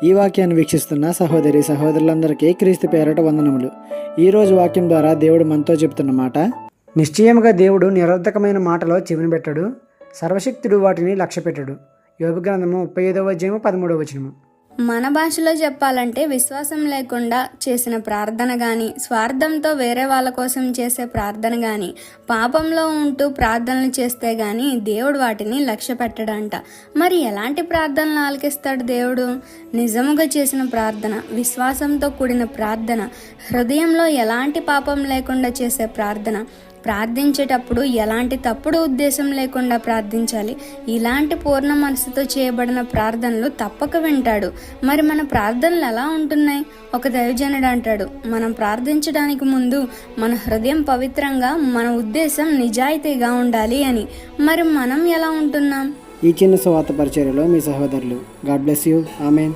ఈ వాక్యాన్ని వీక్షిస్తున్న సహోదరి సహోదరులందరికీ క్రీస్తు పేరట వందనములు. ఈరోజు వాక్యం ద్వారా దేవుడు మనతో చెబుతున్న మాట, నిశ్చయముగా దేవుడు నిరర్ధకమైన మాటలో చెవిని పెట్టడు, సర్వశక్తుడు వాటిని లక్ష్యపెట్టడు. యోబు గ్రంథము 35:13. మన భాషలో చెప్పాలంటే విశ్వాసం లేకుండా చేసిన ప్రార్థన కానీ, స్వార్థంతో వేరే వాళ్ళ కోసం చేసే ప్రార్థన కానీ, పాపంలో ఉంటూ ప్రార్థనలు చేస్తే గాని దేవుడు వాటిని లక్ష్య పెట్టడంట. మరి ఎలాంటి ప్రార్థనలు ఆలకిస్తాడు దేవుడు? నిజముగా చేసిన ప్రార్థన, విశ్వాసంతో కూడిన ప్రార్థన, హృదయంలో ఎలాంటి పాపం లేకుండా చేసే ప్రార్థన, ప్రార్థించేటప్పుడు ఎలాంటి తప్పుడు ఉద్దేశం లేకుండా ప్రార్థించాలి. ఇలాంటి పూర్ణ మనసుతో చేయబడిన ప్రార్థనలు తప్పక వింటాడు. మరి మన ప్రార్థనలు ఎలా ఉంటున్నాయి? ఒక దైవజనుడు అంటాడు, మనం ప్రార్థించడానికి ముందు మన హృదయం పవిత్రంగా, మన ఉద్దేశం నిజాయితీగా ఉండాలి అని. మరి మనం ఎలా ఉంటున్నాం? ఈ చిన్న సువార్త పరిచర్యలో మీ సహోదరులు. God bless you. ఆమెన్.